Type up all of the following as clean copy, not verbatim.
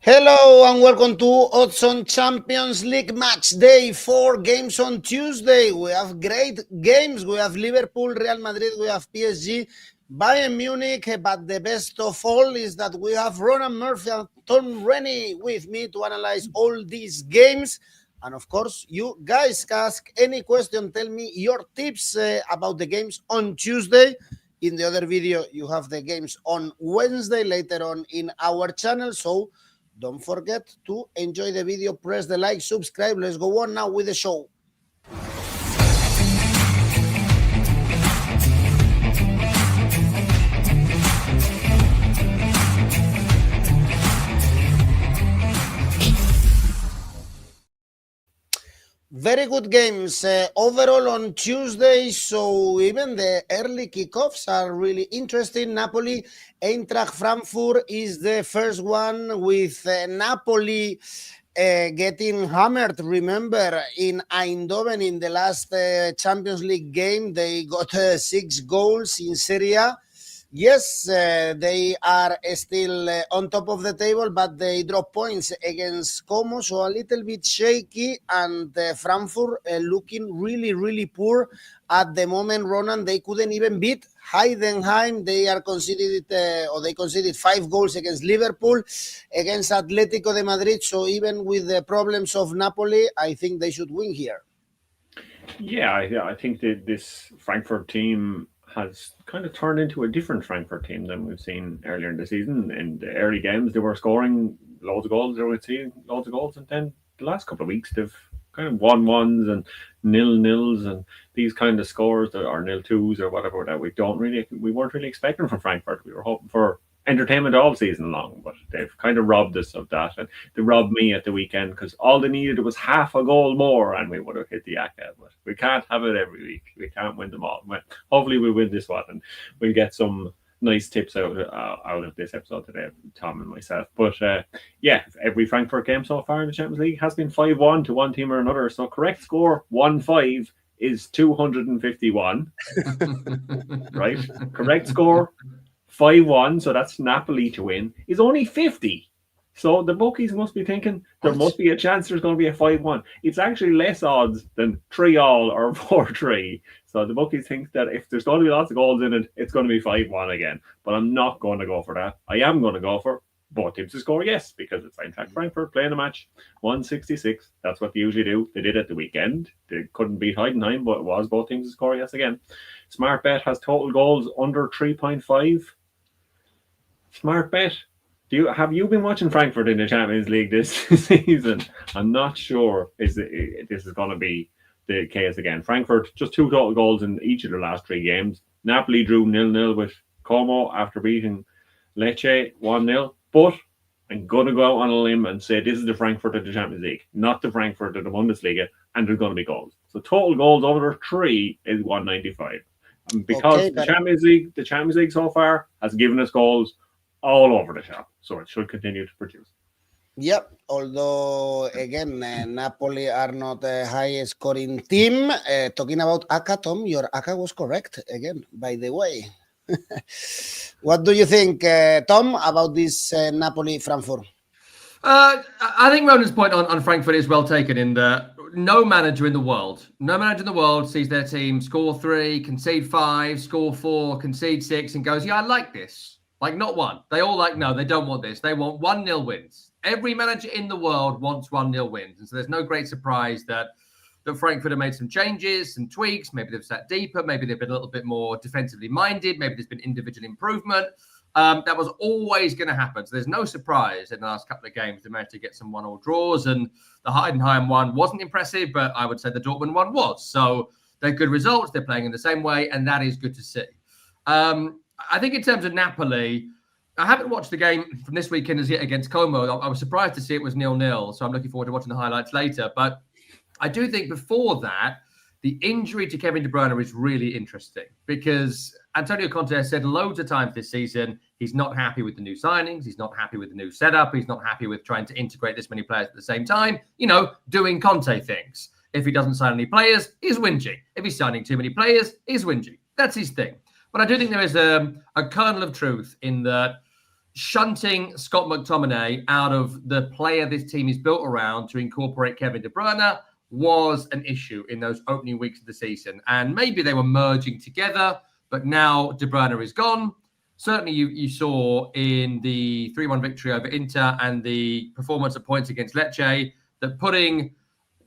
Hello and welcome to Odds on Champions League match day. 4 games on Tuesday. We have great games. We have Liverpool, Real Madrid, we have PSG, Bayern Munich. But the best of all is that we have Ronan Murphy and Tom Rennie with me to analyze all these games. And of course, you guys can ask any question. Tell me your tips about the games on Tuesday. In the other video, you have the games on Wednesday later on in our channel. So don't forget to enjoy the video, press the like, subscribe. Let's go on now with the show. Very good games overall on Tuesday, so even the early kickoffs are really interesting. Napoli, Eintracht Frankfurt is the first one, with Napoli getting hammered. Remember, in Eindhoven in the last Champions League game, they got 6 goals in Serie A. Yes, they are still on top of the table, but they drop points against Como, so a little bit shaky, and Frankfurt looking really, really poor at the moment. Ronan, they couldn't even beat Heidenheim. They are conceded, they conceded 5 goals against Liverpool, against Atletico de Madrid. So even with the problems of Napoli, I think they should win here. Yeah, I think that this Frankfurt team has kind of turned into a different Frankfurt team than we've seen earlier in the season. In the early games, they were scoring loads of goals. They were seeing loads of goals, and then the last couple of weeks, they've kind of 1-1s and 0-0s and these kind of scores, or 0-2s or whatever, that we weren't really expecting from Frankfurt. We were hoping for entertainment all season long, but they've kind of robbed us of that, and they robbed me at the weekend, because all they needed was half a goal more and we would have hit the ACCA. But we can't have it every week. We can't win them all. Hopefully we'll win this one, and we'll get some nice tips out of this episode today, Tom and myself. But yeah, every Frankfurt game so far in the Champions League has been 5-1 to one team or another. So correct score 1-5 is 251. Right? Correct score 5-1, so that's Napoli to win, is only 50. So the bookies must be thinking there must be a chance there's going to be a 5-1. It's actually less odds than 3-all or 4-3. So the bookies think that if there's going to be lots of goals in it, it's going to be 5-1 again. But I'm not going to go for that. I am going to go for both teams to score, yes, because it's Eintracht Frankfurt playing a match, 166. That's what they usually do. They did it the weekend. They couldn't beat Heidenheim, but it was both teams to score, yes, again. Smart bet has total goals under 3.5. Smart bet. Have you been watching Frankfurt in the Champions League this season? I'm not sure this is going to be the case again. Frankfurt, just 2 total goals in each of their last 3 games. Napoli drew 0-0 with Como after beating Lecce 1-0. But I'm going to go out on a limb and say this is the Frankfurt of the Champions League, not the Frankfurt of the Bundesliga, and there's going to be goals. So total goals over 3 is 195. And because the Champions League so far has given us goals all over the shop, so it should continue to produce. Yep, although again, Napoli are not a high scoring team. Talking about ACCA, Tom, your ACCA was correct again, by the way. What do you think, Tom, about this Napoli Frankfurt? I think Ronan's point on Frankfurt is well taken, in that no manager in the world sees their team score 3, concede 5, score 4, concede 6, and goes, yeah, I like this. Like, not one. They all no, they don't want this. They want 1-0 wins. Every manager in the world wants 1-0 wins. And so there's no great surprise that Frankfurt have made some changes, some tweaks. Maybe they've sat deeper. Maybe they've been a little bit more defensively minded. Maybe there's been individual improvement. That was always going to happen. So there's no surprise in the last couple of games they managed to get some 1-1 draws. And the Heidenheim one wasn't impressive, but I would say the Dortmund one was. So they're good results. They're playing in the same way, and that is good to see. I think in terms of Napoli, I haven't watched the game from this weekend as yet against Como. I was surprised to see it was 0-0, so I'm looking forward to watching the highlights later. But I do think before that, the injury to Kevin De Bruyne is really interesting, because Antonio Conte has said loads of times this season he's not happy with the new signings, he's not happy with the new setup, he's not happy with trying to integrate this many players at the same time, doing Conte things. If he doesn't sign any players, he's whinging. If he's signing too many players, he's whinging. That's his thing. But I do think there is a kernel of truth in that shunting Scott McTominay out of the player this team is built around to incorporate Kevin De Bruyne was an issue in those opening weeks of the season. And maybe they were merging together, but now De Bruyne is gone. Certainly you saw in the 3-1 victory over Inter and the performance at points against Lecce that putting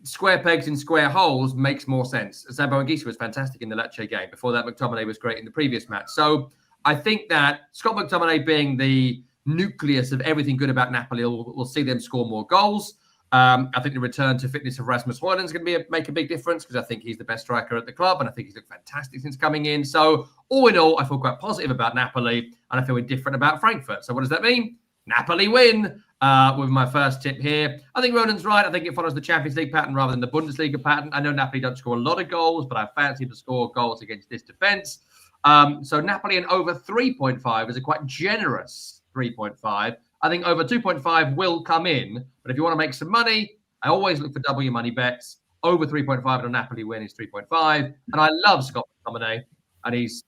square pegs in square holes makes more sense. 𝗀𝗲𝗀𝗀 was fantastic in the Lecce game. Before that, McTominay was great in the previous match. So I think that Scott McTominay being the nucleus of everything good about Napoli will see them score more goals. I think the return to fitness of Rasmus Højlund is going to make a big difference because I think he's the best striker at the club and I think he's looked fantastic since coming in. So all in all, I feel quite positive about Napoli and I feel indifferent about Frankfurt. So what does that mean? Napoli win with my first tip here. I think Ronan's right. I think it follows the Champions League pattern rather than the Bundesliga pattern. I know Napoli don't score a lot of goals, but I fancy to score goals against this defence. So Napoli and over 3.5 is a quite generous 3.5. I think over 2.5 will come in. But if you want to make some money, I always look for double your money bets. Over 3.5 on Napoli win is 3.5. And I love Scott McTominay and his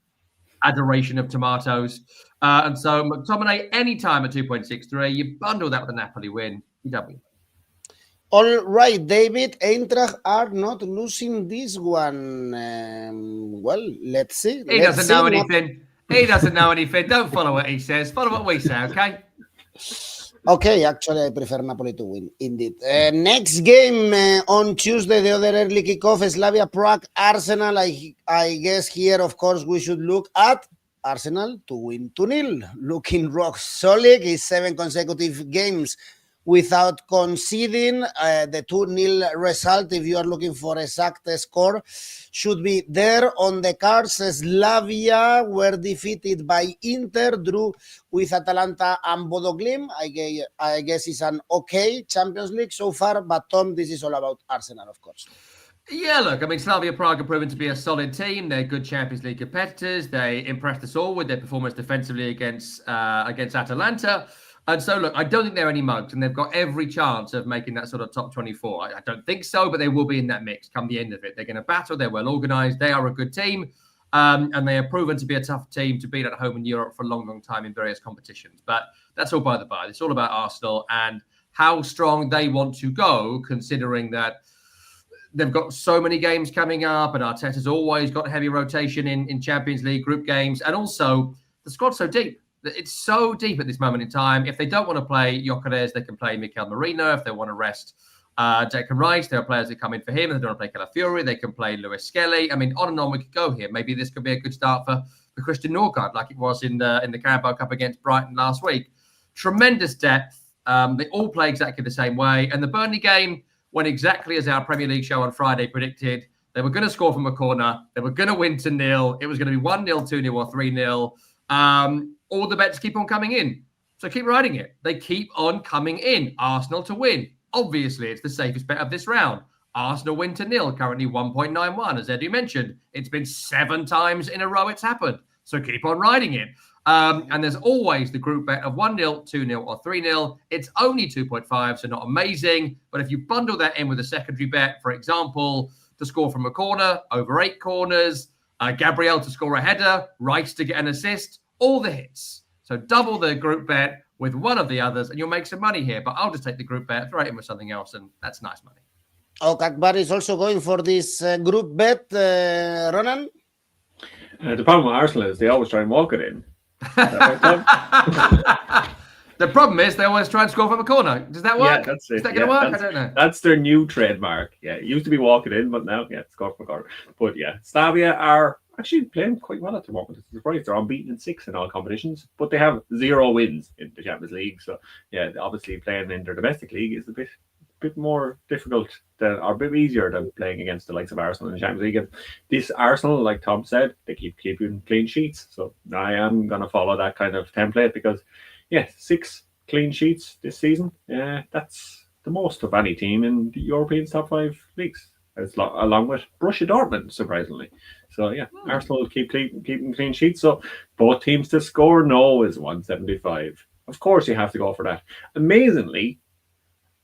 adoration of tomatoes. And so McTominay anytime at 2.63. You bundle that with a Napoli win. You double. All right, David. Eintracht are not losing this one. Well, let's see. He doesn't know anything. He doesn't know anything. Don't follow what he says. Follow what we say, okay? Okay, actually, I prefer Napoli to win, indeed. Next game on Tuesday, the other early kickoff, Slavia Prague, Arsenal. I guess here, of course, we should look at Arsenal to win 2-0. Looking rock solid. It's 7 consecutive games without conceding. The 2-0 result, if you are looking for exact score, should be there on the cards. Slavia were defeated by Inter, drew with Atalanta and Bodo Glimt. I guess it's an okay Champions League so far, but Tom, this is all about Arsenal, of course. Yeah, look, I mean, Slavia Prague are proven to be a solid team. They're good Champions League competitors. They impressed us all with their performance defensively against Atalanta. And so, look, I don't think they're any mugs, and they've got every chance of making that sort of top 24. I don't think so, but they will be in that mix come the end of it. They're going to battle. They're well organised. They are a good team, and they have proven to be a tough team to beat at home in Europe for a long, long time in various competitions. But that's all by the by. It's all about Arsenal and how strong they want to go, considering that they've got so many games coming up, and Arteta's always got heavy rotation in Champions League group games, and also the squad's so deep. It's so deep at this moment in time. If they don't want to play 𝗀𝗻𝗀𝗀, they can play 𝘀𝗵cie. If they want to rest Declan Rice, there are players that come in for him. If they don't want to play 𝘀𝗻𝗀𝗀, they can play Lewis Skelly. I mean, on and on we could go here. Maybe this could be a good start for Christian Nørgaard, like it was in the Carabao Cup against Brighton last week. Tremendous depth. They all play exactly the same way. And the Burnley game went exactly as our Premier League show on Friday predicted. They were going to score from a corner. They were going to win 2-0. It was going to be 1-0, 2-0, or 3-0. All the bets keep on coming in. So keep riding it. They keep on coming in. Arsenal to win. Obviously, it's the safest bet of this round. Arsenal win 2-0, currently 1.91. As Edu mentioned, it's been 7 times in a row it's happened. So keep on riding it. And there's always the group bet of 1-0, 2-0, or 3-0. It's only 2.5, so not amazing. But if you bundle that in with a secondary bet, for example, to score from a corner, over 8 corners, Gabriel to score a header, Rice to get an assist, all the hits. So double the group bet with one of the others and you'll make some money here. But I'll just take the group bet, throw it in with something else, and that's nice money. Okay, but is also going for this group bet, Ronan? The problem with Arsenal is they always try and walk it in. The problem is they always try and score from a corner. Does that work? Yeah, that's it. Is that going to work? I don't know. That's their new trademark. Yeah, it used to be walk it in, but now, score from a corner. But yeah, Slavia are actually playing quite well at the moment. It's surprised they're unbeaten in 6 in all competitions, but they have 0 wins in the Champions League. So yeah, obviously playing in their domestic league is a bit more difficult or a bit easier than playing against the likes of Arsenal in the Champions League. And this Arsenal, like Tom said, they keep keeping clean sheets. So I am going to follow that kind of template because 6 clean sheets this season. That's the most of any team in the European top 5 leagues. Along with Borussia Dortmund, surprisingly. So, Arsenal will keep keeping clean sheets. So, both teams to score no is 175. Of course, you have to go for that. Amazingly,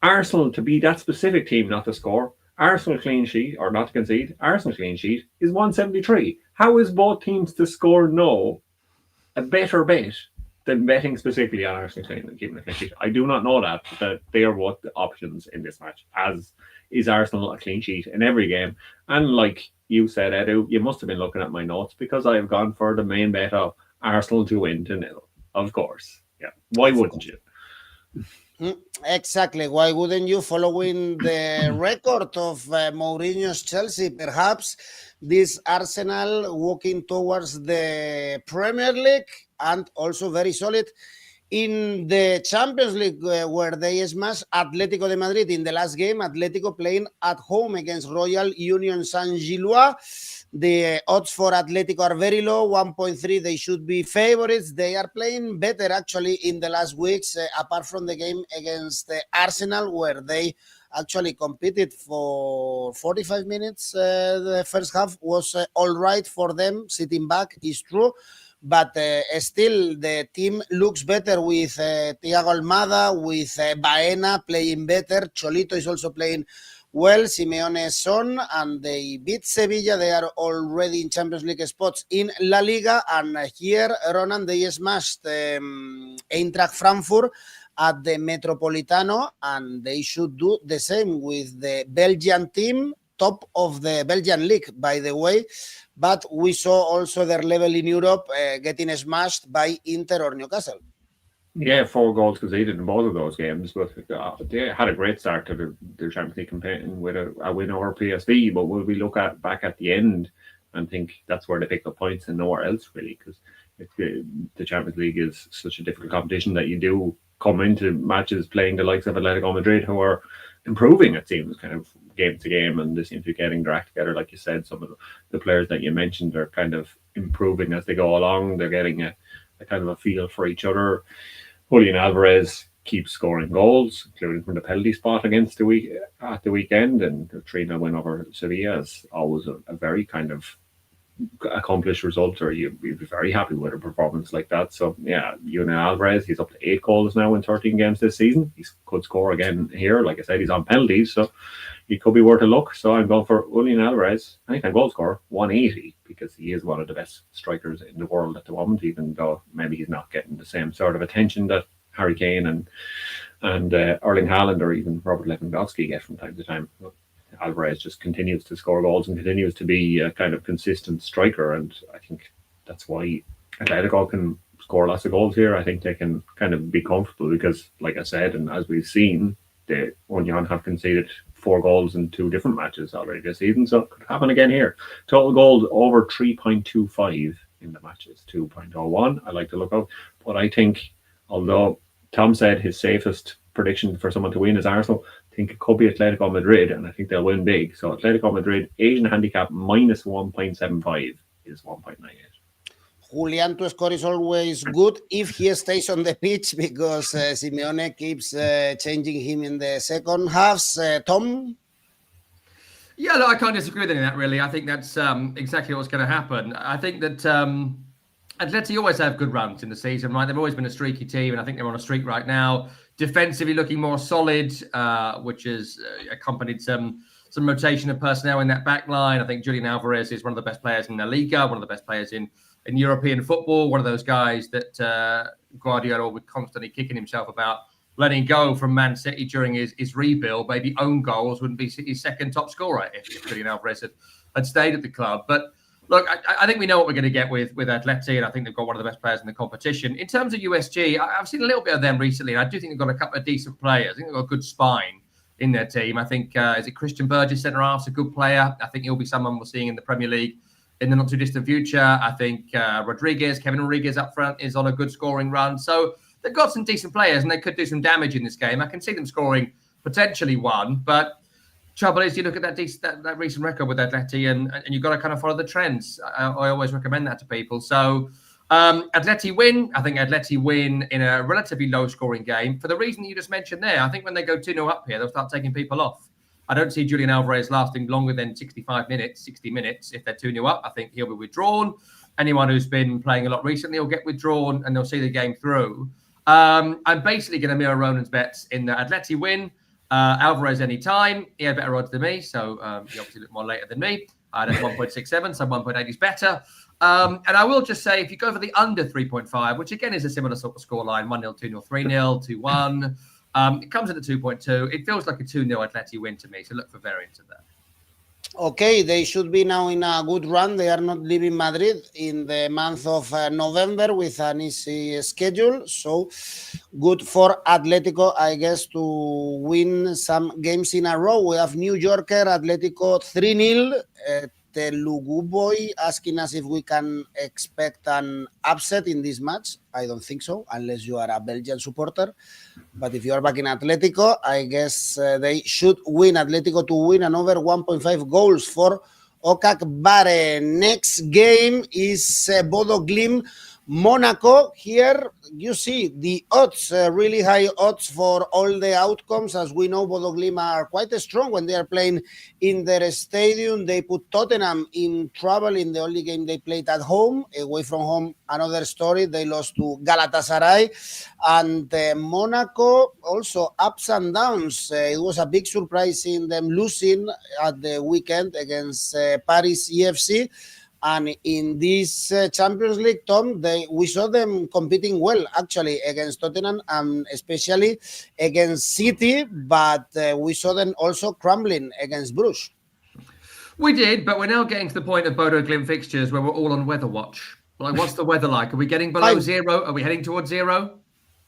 Arsenal to be that specific team not to score, Arsenal clean sheet, or not to concede, Arsenal clean sheet is 173. How is both teams to score no a better bet than betting specifically on Arsenal and keeping a clean sheet. I do not know that they are both the options in this match, as is Arsenal a clean sheet in every game. And like you said, Edu, you must have been looking at my notes because I have gone for the main bet of Arsenal to win 2-0. Of course. Yeah. Why wouldn't you? Exactly. Why wouldn't you, following the record of Mourinho's Chelsea? Perhaps this Arsenal walking towards the Premier League, and also very solid in the Champions League, where they smashed Atletico de Madrid in the last game. Atletico playing at home against Royal Union Saint-Gilloise. The odds for Atletico are very low, 1.3. They should be favorites. They are playing better, actually, in the last weeks, apart from the game against Arsenal, where they actually competed for 45 minutes. The first half was all right for them, sitting back, is true. But still, the team looks better with 𝗀𝗵𝗄𝗀, with Baena playing better. Cholito is also playing well. Simeone is on, and they beat Sevilla. They are already in Champions League spots in La Liga. And here, Ronan, they smashed Eintracht Frankfurt at the Metropolitano, and they should do the same with the Belgian team, top of the Belgian league, by the way. But we saw also their level in Europe getting smashed by Inter or Newcastle. Yeah, 4 goals conceded in both of those games, but they had a great start to the Champions League campaign with a win over PSV. But will we look back at the end and think that's where they picked up points and nowhere else, really? Because the Champions League is such a difficult competition that you do come into matches playing the likes of Atletico Madrid, who are improving, it seems, kind of game to game, and they seem to be getting their act together. Like you said, some of the players that you mentioned are kind of improving as they go along. They're getting a kind of a feel for each other. Julian Alvarez keeps scoring goals, including from the penalty spot against the weekend, and the 3-0 win over Sevilla is always a very kind of accomplished result, or you'd be very happy with a performance like that. So yeah, Julian Alvarez, he's up to 8 goals now in 13 games this season. He could score again here. Like I said, he's on penalties, so he could be worth a look. So I'm going for Julian Alvarez. I think I'm goal scorer 180, because he is one of the best strikers in the world at the moment, even though maybe he's not getting the same sort of attention that Harry Kane and Erling Haaland or even Robert Lewandowski get from time to time. Alvarez just continues to score goals and continues to be a kind of consistent striker, and I think that's why Atletico can score lots of goals here. I think they can kind of be comfortable because, like I said, and as we've seen, the Union have conceded 4 goals in 2 different matches already this season, so it could happen again here. Total goals over 3.25 in the matches, 2.01. I like to look out, but I think, although Tom said his safest prediction for someone to win is Arsenal, I think it could be Atletico Madrid, and I think they'll win big. So Atletico Madrid, Asian handicap minus 1.75 is 1.98. Julian to score is always good if he stays on the pitch, because Simeone keeps changing him in the second halves. Tom? Yeah, look, I can't disagree with any of that, really. I think that's exactly what's going to happen. I think that Atleti always have good runs in the season, right? They've always been a streaky team, and I think they're on a streak right now. Defensively looking more solid, which has accompanied some rotation of personnel in that back line. I think Julian Alvarez is one of the best players in La Liga, one of the best players in European football, one of those guys that Guardiola would constantly kicking himself about letting go from Man City during his rebuild. Maybe own goals wouldn't be City's second top scorer if Julian Alvarez had stayed at the club. But look, I think we know what we're going to get with Atleti, and I think they've got one of the best players in the competition. In terms of USG, I've seen a little bit of them recently, and I do think they've got a couple of decent players. I think they've got a good spine in their team. I think, is it Christian Burgess, centre-half's a good player. I think he'll be someone we're seeing in the Premier League in the not-too-distant future. I think Kevin Rodriguez up front is on a good scoring run. So they've got some decent players, and they could do some damage in this game. I can see them scoring potentially 1, but trouble is, you look at that recent record with Atleti, and you've got to kind of follow the trends. I always recommend that to people. So Atleti win. I think Atleti win in a relatively low-scoring game for the reason that you just mentioned there. I think when they go 2-0 up here, they'll start taking people off. I don't see Julian Alvarez lasting longer than 65 minutes, 60 minutes. If they're 2-0 up, I think he'll be withdrawn. Anyone who's been playing a lot recently will get withdrawn, and they'll see the game through. I'm basically going to mirror Ronan's bets in the Atleti win. Alvarez anytime. He had better odds than me, so he obviously looked more later than me. I had 1.67, so 1.8 is better. And I will just say, if you go for the under 3.5, which again is a similar sort of scoreline, 1-0, 2-0, 3-0, 2-1, it comes in at 2.2. It feels like a 2-0 Atleti win to me, so look for variance of that. Okay, they should be now in a good run. They are not leaving Madrid in the month of November with an easy schedule. So good for Atletico, I guess, to win some games in a row. We have New Yorker, Atletico 3-0. 𝗀𝗲𝗿𝗀𝗀 asking us if we can expect an upset in this match. I don't think so, unless you are a Belgian supporter. But if you are back in Atletico, I guess they should win. Atletico to win and over 1.5 goals for 𝗀𝗵𝗿𝗀𝗀. Next game is Bodo Glimt, Monaco. Here you see the odds, really high odds for all the outcomes. As we know, Bodo Glimt are quite strong when they are playing in their stadium. They put Tottenham in trouble in the only game they played at home. Away from home, another story. They lost to Galatasaray. And Monaco, also ups and downs. It was a big surprise in them losing at the weekend against Paris FC. And in this Champions League, Tom, we saw them competing well, actually, against Tottenham and especially against City, but we saw them also crumbling against Bruges. We did, but we're now getting to the point of Bodo Glimt fixtures where we're all on weather watch. Like, what's the weather like? Are we getting below zero? Are we heading towards zero?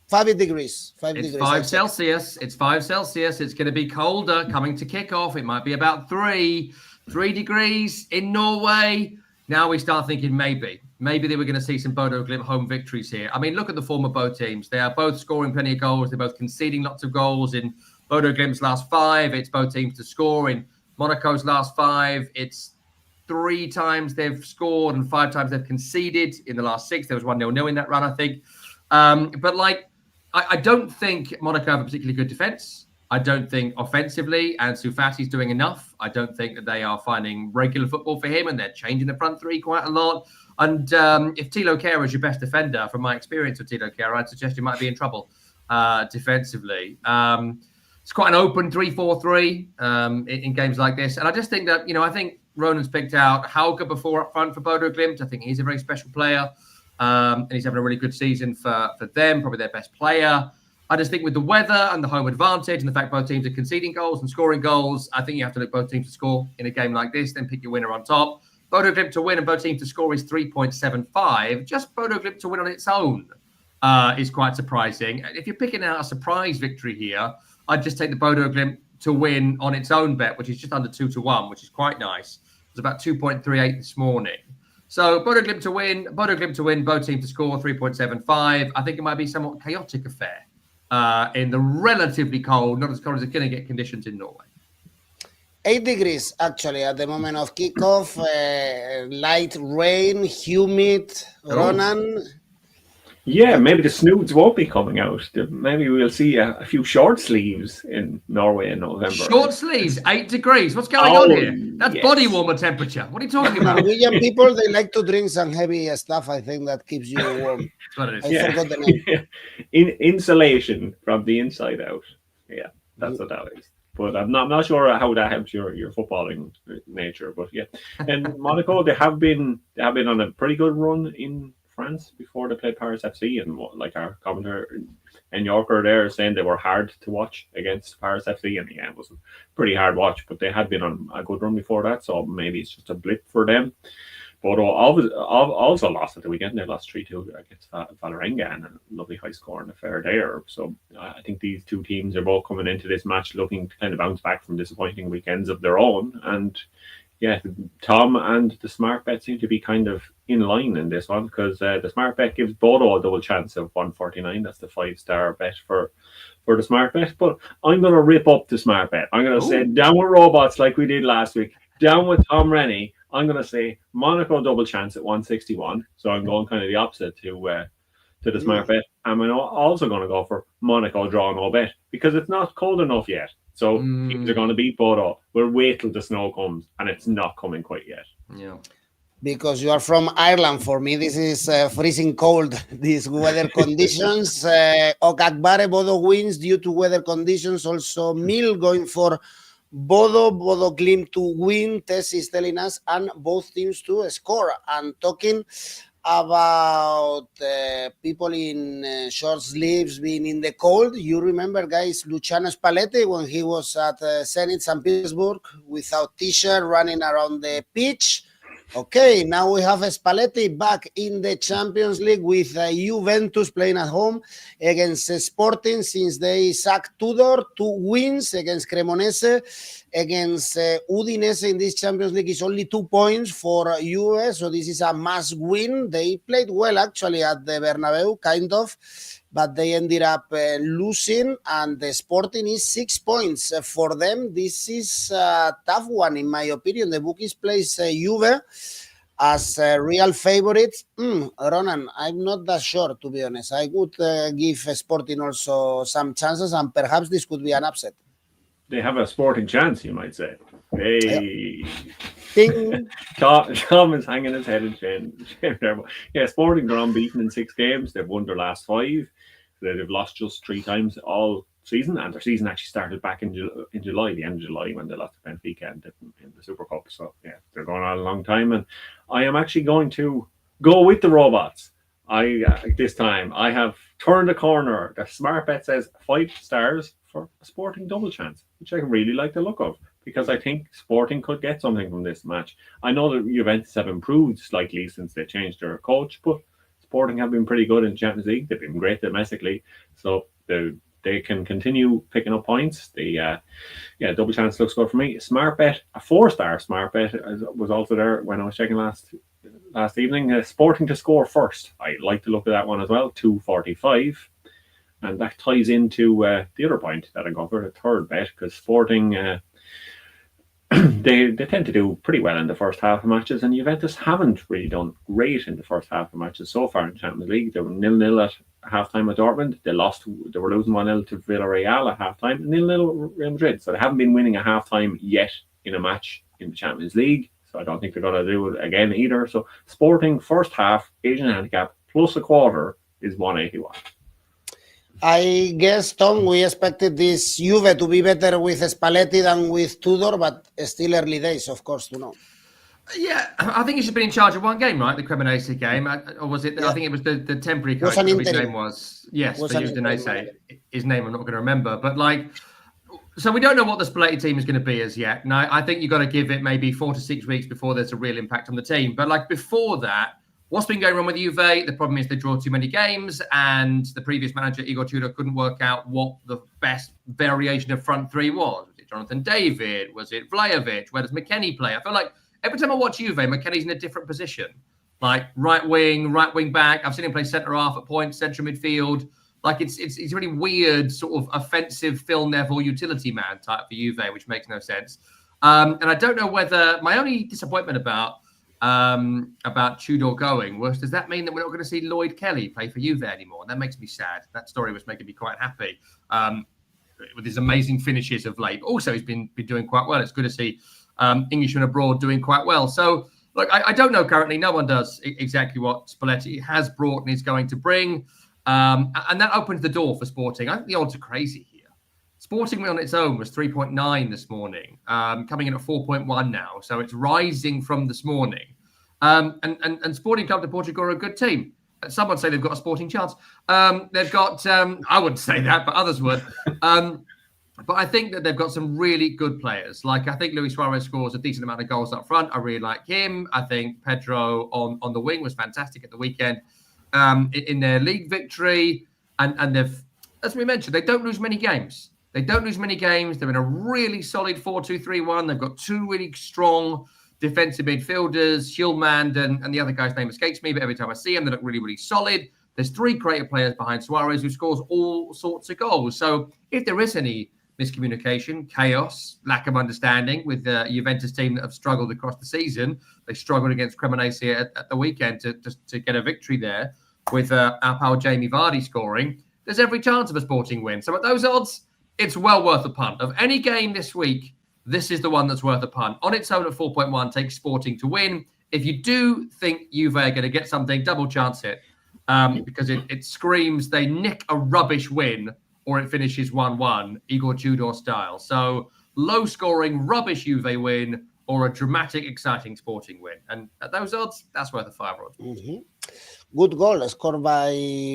5 degrees. It's 5 Celsius. It's 5 Celsius. It's going to be colder coming to kick off. It might be about 3 degrees in Norway. Now we start thinking maybe they were going to see some Bodo Glimt home victories here. I mean, look at the form of both teams. They are both scoring plenty of goals. They're both conceding lots of goals. In Bodo Glimt's last 5, it's both teams to score. In Monaco's last 5, it's 3 times they've scored and 5 times they've conceded. In the last 6, there was 1-0 in that run, I think. But I don't think Monaco have a particularly good defence. I don't think offensively Ansu Fati's doing enough. I don't think that they are finding regular football for him and they're changing the front 3 quite a lot. And if 𝗀𝗲𝗀𝗀 is your best defender, from my experience with 𝗀𝗲𝗀𝗀, I'd suggest you might be in trouble defensively. It's quite an open 3-4-3 in games like this. And I just think that, I think Ronan's picked out 𝗀𝗲𝗿𝗀 before up front for Bodo Glimt. I think he's a very special player. And he's having a really good season for them, probably their best player. I just think with the weather and the home advantage and the fact both teams are conceding goals and scoring goals, I think you have to look both teams to score in a game like this, then pick your winner on top. Bodo Glimt to win and both teams to score is 3.75. Just Bodo Glimt to win on its own is quite surprising. If you're picking out a surprise victory here, I'd just take the Bodo Glimt to win on its own bet, which is just under 2-1, which is quite nice. It was about 2.38 this morning. So Bodo Glimt to win, both teams to score 3.75. I think it might be a somewhat chaotic affair. In the relatively cold, not as cold as it's going to get conditions in Norway. 8 degrees, actually, at the moment of kickoff. Light rain, humid. Ronan? Yeah, maybe the snoods won't be coming out. Maybe we'll see a few short sleeves in Norway in November. Short sleeves, 8 degrees. What's going on here? That's body warmer temperature. What are you talking about? Norwegian people, they like to drink some heavy stuff, I think, that keeps you warm. That's what it is. I forgot the name. Insulation from the inside out. Yeah, that's what that is. But I'm not sure how that helps your footballing nature. But yeah, and Monaco, they have been on a pretty good run in France before they played Paris FC, and like our commentator in Yorker there saying they were hard to watch against Paris FC, and yeah, it was a pretty hard watch, but they had been on a good run before that, so maybe it's just a blip for them. But also lost at the weekend. They lost 3-2 against Vålerenga, and a lovely high scoring affair there. So I think these two teams are both coming into this match looking to kind of bounce back from disappointing weekends of their own. And yeah, Tom and the smart bet seem to be kind of in line in this one, because the smart bet gives Bodo a double chance of 149. That's the 5-star bet for the smart bet. But I'm going to rip up the smart bet. I'm going to say down with robots like we did last week. Down with Tom Rennie. I'm going to say Monaco double chance at 161. So I'm going kind of the opposite to the smart bet. I'm also going to go for Monaco draw no bet, because it's not cold enough yet. So teams are going to beat Bodo. We'll wait till the snow comes, and it's not coming quite yet. Yeah. Because you are from Ireland. For me, this is freezing cold, these weather conditions. 𝗀𝗵𝗿𝗀𝗀 Bodo wins due to weather conditions. Also, Mill going for Bodo Glimt to win, Tess is telling us, and both teams to score. And talking about people in short sleeves being in the cold, you remember, guys, Luciano Spalletti when he was at Zenit St. Petersburg without t-shirt running around the pitch. Okay, now we have Spalletti back in the Champions League with Juventus playing at home against Sporting since they sacked Tudor. 2 wins against Cremonese. Against Udinese in this Champions League is only 2 points for Juve, so this is a must win. They played well actually at the Bernabeu, kind of, but they ended up losing, and the Sporting is 6 points for them. This is a tough one, in my opinion. The bookies place Juve as real favorites. Ronan, I'm not that sure, to be honest. I would give Sporting also some chances, and perhaps this could be an upset. They have a sporting chance, you might say. Hey, Ding. Tom is hanging his head in shame. Yeah, Sporting are unbeaten in 6 games. They've won their last 5. They've lost just 3 times all season, and their season actually started back in July, the end of July, when they lost to Benfica in the Super Cup. So yeah, they're going on a long time, and I am actually going to go with the robots. This time I have turned a corner. The smart bet says 5 stars for a Sporting double chance, which I really like the look of, because I think Sporting could get something from this match. I know that Juventus have improved slightly since they changed their coach, but Sporting have been pretty good in Champions League. They've been great domestically, so they can continue picking up points. The double chance looks good for me. Smart bet, a 4-star smart bet was also there when I was checking last evening. Sporting to score first. I like to look at that one as well. 2.45. And that ties into the other point that I'm going for, the third bet, because Sporting, they tend to do pretty well in the first half of matches, and Juventus haven't really done great in the first half of matches so far in Champions League. They were 0-0 at halftime at Dortmund. They were losing 1-0 to Villarreal at halftime, 0-0 Real Madrid. So they haven't been winning at halftime yet in a match in the Champions League. So I don't think they're going to do it again either. So Sporting first half, Asian handicap, plus a quarter is 181. I guess, Tom, we expected this Juve to be better with Spalletti than with Tudor, but still early days, of course, to know. Yeah, I think he's just been in charge of one game, right? The Cremonese game, or was it? Yeah. I think it was the temporary coach. His name was Udinese. His name I'm not going to remember, but so we don't know what the Spalletti team is going to be as yet. Now, I think you've got to give it maybe 4 to 6 weeks before there's a real impact on the team. But before that, what's been going wrong with Juve? The problem is they draw too many games, and the previous manager, 𝘀𝗵𝗄, couldn't work out what the best variation of front three was. Was it Jonathan David? Was it 𝘀𝗵𝗄? Where does McKennie play? I feel like every time I watch Juve, McKennie's in a different position. Like right wing back. I've seen him play centre-half at points, central midfield. It's a really weird sort of offensive Phil Neville utility man type for Juve, which makes no sense. And I don't know whether my only disappointment about Tudor going was, does that mean that we're not going to see Lloyd Kelly play for Juve anymore? And that makes me sad. That story was making me quite happy with his amazing finishes of late. Also, he's been doing quite well. It's good to see Englishmen abroad doing quite well. So, look, I don't know currently. No one does exactly what Spalletti has brought and is going to bring. And that opens the door for Sporting. I think the odds are crazy here. Sporting on its own was 3.9 this morning, coming in at 4.1 now. So it's rising from this morning. And Sporting Club de Portugal are a good team. Some would say they've got a sporting chance. They've got, I wouldn't say that, but others would. But I think that they've got some really good players. I think Luis Suarez scores a decent amount of goals up front. I really like him. I think Pedro on the wing was fantastic at the weekend in their league victory. And they've, as we mentioned, they don't lose many games. They're in a really solid 4-2-3-1. They've got 2 really strong defensive midfielders, 𝘀𝗵𝗄 and the other guy's name escapes me, but every time I see him, they look really, really solid. There's 3 creative players behind Suarez who scores all sorts of goals. So if there is any miscommunication, chaos, lack of understanding with the Juventus team that have struggled across the season, they struggled against Cremonese at the weekend to get a victory there with our pal Jamie Vardy scoring. There's every chance of a Sporting win. So at those odds, it's well worth a punt. Of any game this week, this is the one that's worth a punt. On its own at 4.1, take Sporting to win. If you do think Juve are going to get something, double chance it. Because it screams they nick a rubbish win or it finishes 1-1, 𝘀𝗵𝗄 style. So low-scoring, rubbish Juve win, or a dramatic, exciting Sporting win. And at those odds, that's worth a 5 odds. Mm-hmm. Good goal scored by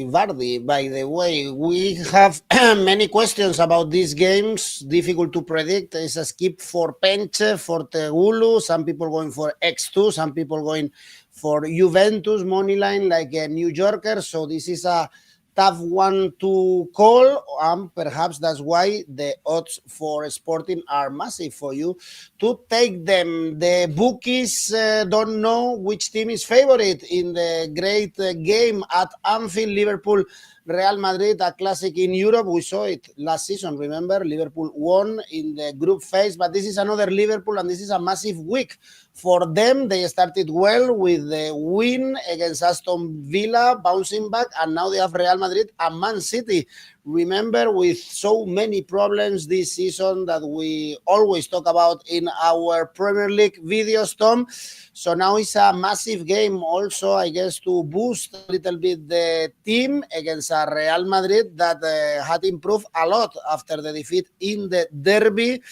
Vardy. By the way, we have many questions about these games. Difficult to predict. It's a skip for 𝗀𝗀𝗀, for 𝗀𝗲𝗀. Some people going for X2. Some people going for Juventus money line, like a New Yorker. So this is a tough one to call, and perhaps that's why the odds for Sporting are massive for you to take them. The bookies don't know which team is favorite in the great game at Anfield. Liverpool, Real Madrid, a classic in Europe. We saw it last season, remember? Liverpool won in the group phase, but this is another Liverpool, and this is a massive week for them. They started well with the win against Aston Villa, bouncing back, and now they have Real Madrid and Man City. Remember, with so many problems this season that we always talk about in our Premier League videos, Tom. So now it's a massive game also, I guess, to boost a little bit the team against a Real Madrid that had improved a lot after the defeat in the derby.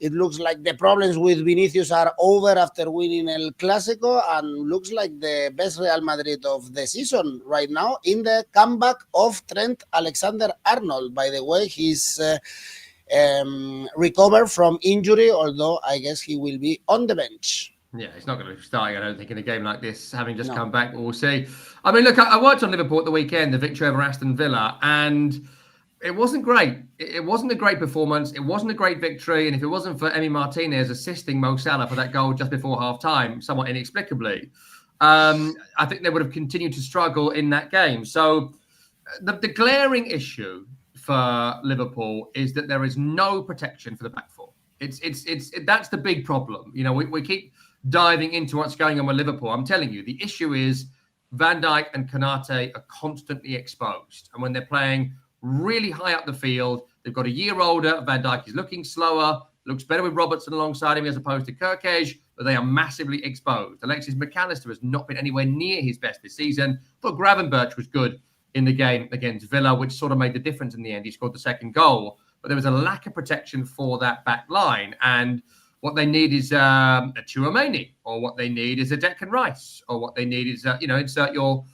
It looks like the problems with Vinicius are over after winning El Clásico, and looks like the best Real Madrid of the season right now in the comeback of Trent Alexander-Arnold. By the way, he's recovered from injury, although I guess he will be on the bench. Yeah, he's not going to be starting, I don't think, in a game like this, having just come back, but we'll see. I mean, look, I watched on Liverpool at the weekend, the victory over Aston Villa, and it wasn't great. It wasn't a great performance. It wasn't a great victory. And if it wasn't for Emi Martinez assisting Mo Salah for that goal just before half-time, somewhat inexplicably, I think they would have continued to struggle in that game. So the glaring issue for Liverpool is that there is no protection for the back four. That's the big problem. You know, we keep diving into what's going on with Liverpool. I'm telling you, the issue is Van Dijk and Konaté are constantly exposed. And when they're playing really high up the field, they've got a year older. Van Dijk is looking slower, looks better with Robertson alongside him as opposed to 𝗀𝗃𝗃, but they are massively exposed. Alexis McAllister has not been anywhere near his best this season. I thought 𝗀𝗏𝗀𝗀 was good in the game against Villa, which sort of made the difference in the end. He scored the second goal, but there was a lack of protection for that back line. And what they need is a 𝘀𝗵cie, or what they need is a Declan Rice, or what they need is, insert your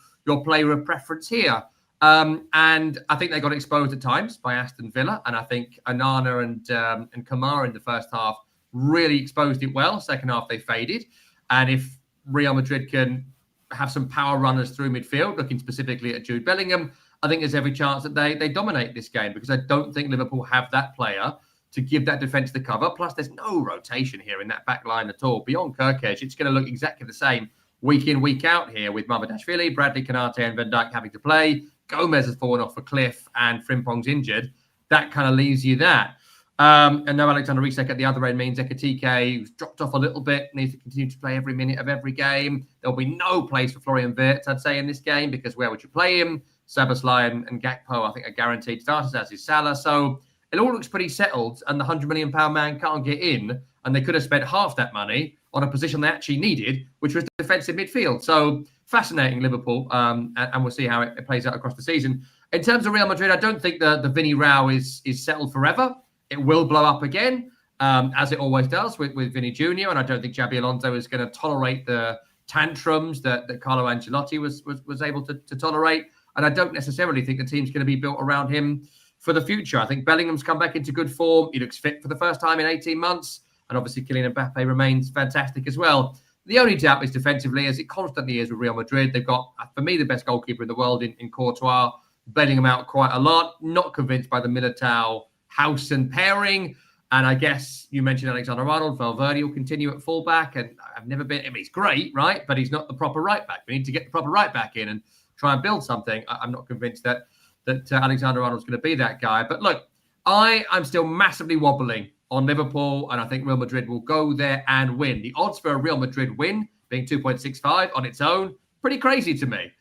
player of preference here. And I think they got exposed at times by Aston Villa. And I think Onana and Kamara in the first half really exposed it well. Second half, they faded. And if Real Madrid can have some power runners through midfield, looking specifically at Jude Bellingham, I think there's every chance that they dominate this game, because I don't think Liverpool have that player to give that defence the cover. Plus, there's no rotation here in that back line at all. Beyond 𝗀𝗃𝗃, it's going to look exactly the same week in, week out here, with Mamardashvili, Bradley, Konaté and Van Dijk having to play. Gomez has fallen off for Cliff, and Frimpong's injured. That kind of leaves you that. And no Alexander Isak at the other end means 𝗀𝗃𝗃, who's dropped off a little bit, needs to continue to play every minute of every game. There'll be no place for Florian Wirtz, I'd say, in this game, because where would you play him? Szoboszlai and Gakpo, I think, are guaranteed starters, as is Salah. So it all looks pretty settled, and the £100 million man can't get in, and they could have spent half that money on a position they actually needed, which was defensive midfield. So fascinating, Liverpool, and we'll see how it plays out across the season. In terms of Real Madrid, I don't think the Vinny row is settled forever. It will blow up again, as it always does with Vinny Jr., and I don't think Xabi Alonso is going to tolerate the tantrums that Carlo Ancelotti was able to tolerate, and I don't necessarily think the team's going to be built around him for the future. I think Bellingham's come back into good form. He looks fit for the first time in 18 months. And obviously, Kylian Mbappe remains fantastic as well. The only doubt is defensively, as it constantly is with Real Madrid. They've got, for me, the best goalkeeper in the world in Courtois, Bellingham out quite a lot. Not convinced by the Militao-Howson pairing. And I guess you mentioned Alexander-Arnold. Valverde will continue at fullback. And I've never been, I mean, he's great, right? But he's not the proper right back. We need to get the proper right back in and try and build something. I'm not convinced that Alexander-Arnold's going to be that guy. But look, I'm still massively wobbling on Liverpool, and I think Real Madrid will go there and win. The odds for a Real Madrid win being 2.65 on its own, pretty crazy to me.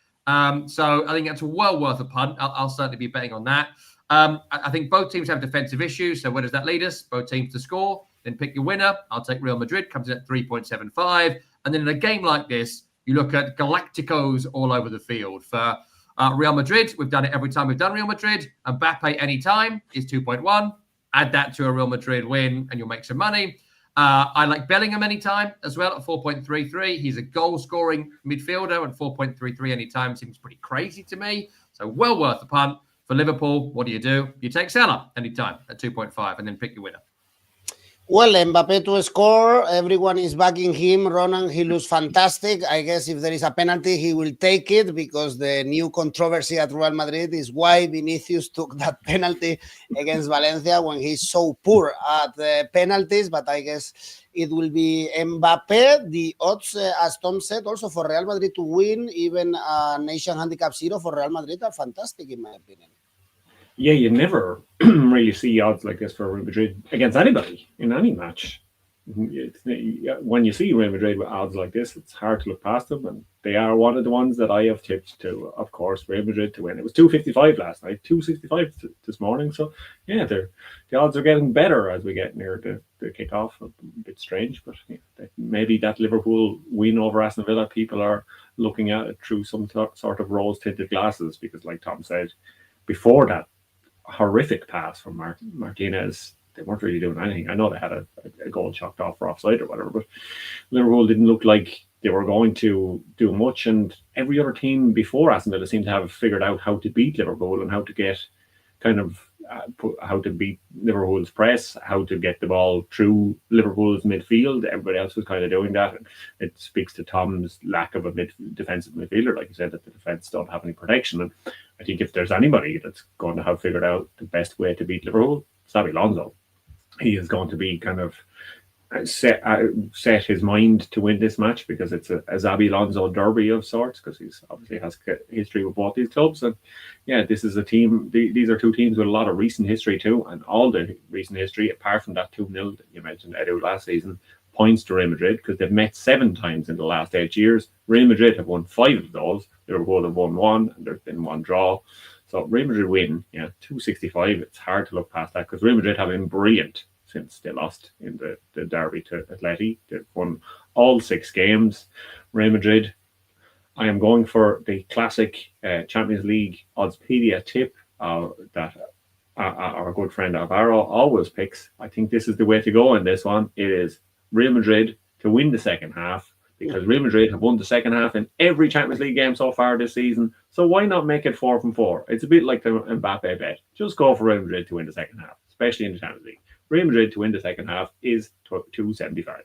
So I think that's well worth a punt. I'll certainly be betting on that. I think both teams have defensive issues. So where does that lead us? Both teams to score, then pick your winner. I'll take Real Madrid, comes in at 3.75. And then in a game like this, you look at 𝗀𝗃𝗃os all over the field. For Real Madrid, we've done it every time we've done Real Madrid. Mbappe anytime is 2.1. Add that to a Real Madrid win and you'll make some money. I like Bellingham anytime as well at 4.33. He's a goal-scoring midfielder, and 4.33 anytime seems pretty crazy to me. So well worth the punt. For Liverpool, what do? You take Salah anytime at 2.5 and then pick your winner. Well, Mbappé to score. Everyone is backing him. Ronan, he looks fantastic. I guess if there is a penalty, he will take it, because the new controversy at Real Madrid is why Vinicius took that penalty against Valencia when he's so poor at penalties. But I guess it will be Mbappé. The odds, as Tom said, also for Real Madrid to win, even nation handicap 0 for Real Madrid are fantastic, in my opinion. Yeah, you never really see odds like this for Real Madrid against anybody in any match. When you see Real Madrid with odds like this, it's hard to look past them, and they are one of the ones that I have tipped to, of course, Real Madrid to win. It was 255 last night, 265 this morning. So, yeah, the odds are getting better as we get near the kick-off. A bit strange, but yeah, maybe that Liverpool win over Aston Villa, people are looking at it through some sort of rose-tinted glasses, because, like Tom said, before that horrific pass from Martinez, they weren't really doing anything. I know they had a goal chalked off for offside or whatever, but Liverpool didn't look like they were going to do much, and every other team before Aston Villa seemed to have figured out how to beat Liverpool and how to get how to beat Liverpool's press, how to get the ball through Liverpool's midfield. Everybody else was kind of doing that. And it speaks to Tom's lack of a defensive midfielder, like you said, that the defense don't have any protection. And I think if there's anybody that's going to have figured out the best way to beat Liverpool, it's Xabi Alonso. He is going to be kind of set his mind to win this match, because it's a Xabi Alonso derby of sorts, because he's obviously has history with both these clubs. And yeah, this is a team, these are two teams with a lot of recent history too, and all the recent history, apart from that 2-0 that you mentioned, Edu, last season, points to Real Madrid, because they've met 7 times in the last 8 years. Real Madrid have won 5 of those. Liverpool have won 1, and there's been 1 draw. So Real Madrid win, 265. It's hard to look past that, because Real Madrid have been brilliant since they lost in the derby to Atleti. They've won all 6 games. Real Madrid, I am going for the classic Champions League Oddspedia tip that our good friend Alvaro always picks. I think this is the way to go in this one. It is Real Madrid to win the second half, because Real Madrid have won the second half in every Champions League game so far this season. So why not make it 4 from 4? It's a bit like the Mbappe bet. Just go for Real Madrid to win the second half, especially in the Champions League. Real Madrid to win the second half is 275.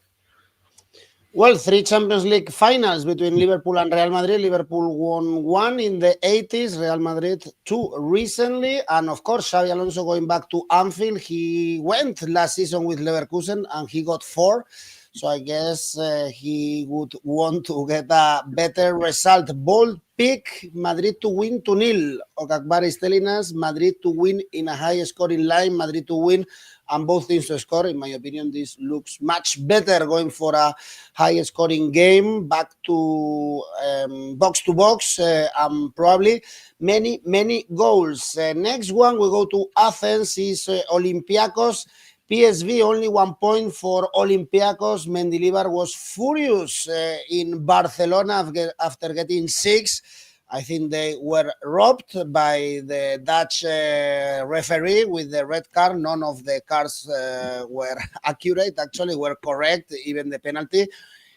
Well, 3 Champions League finals between Liverpool and Real Madrid. Liverpool won 1 in the 80s, Real Madrid 2 recently. And of course, Xabi Alonso going back to Anfield. He went last season with Leverkusen and he got 4. So I guess he would want to get a better result. Bold pick, Madrid to win 2-0. Okakbar is telling us Madrid to win in a high scoring line, Madrid to win and both teams to score. In my opinion, this looks much better going for a high scoring game, back to box, and probably many goals. Next one, we go to Athens, is Olympiacos. PSV only 1 point for Olympiacos. Mendilibar was furious in Barcelona after getting 6. I think they were robbed by the Dutch referee with the red card. None of the cards were accurate, actually, were correct. Even the penalty,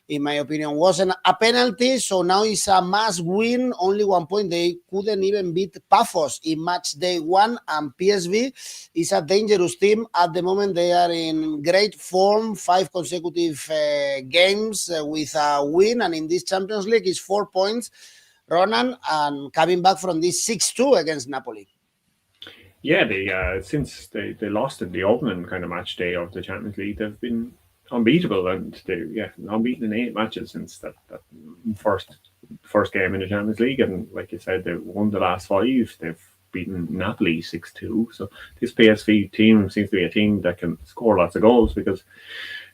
in my opinion, wasn't a penalty. So now it's a must win, only 1 point. They couldn't even beat Paphos in match day 1. And PSV is a dangerous team. At the moment, they are in great form, 5 consecutive games with a win. And in this Champions League is 4 points. Ronan, and coming back from this 6-2 against Napoli. Yeah, they since they lost in the opening kind of match day of the Champions League, they've been unbeatable, and unbeaten in 8 matches since that first game in the Champions League. And like you said, they've won the last 5. They've beaten Napoli 6-2. So this PSV team seems to be a team that can score lots of goals, because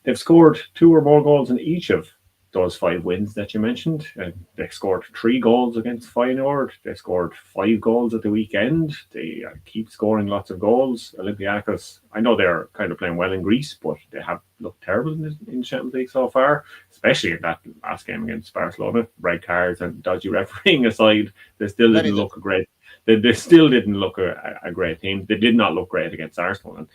they've scored 2 or more goals in each of those 5 wins that you mentioned. They scored 3 goals against Feyenoord. They scored 5 goals at the weekend. They keep scoring lots of goals. Olympiacos, I know they're kind of playing well in Greece, but they have looked terrible in the Champions League so far, especially in that last game against Barcelona. Red cards and dodgy refereeing aside, they still didn't look great. They still didn't look a great team. They did not look great against Arsenal. And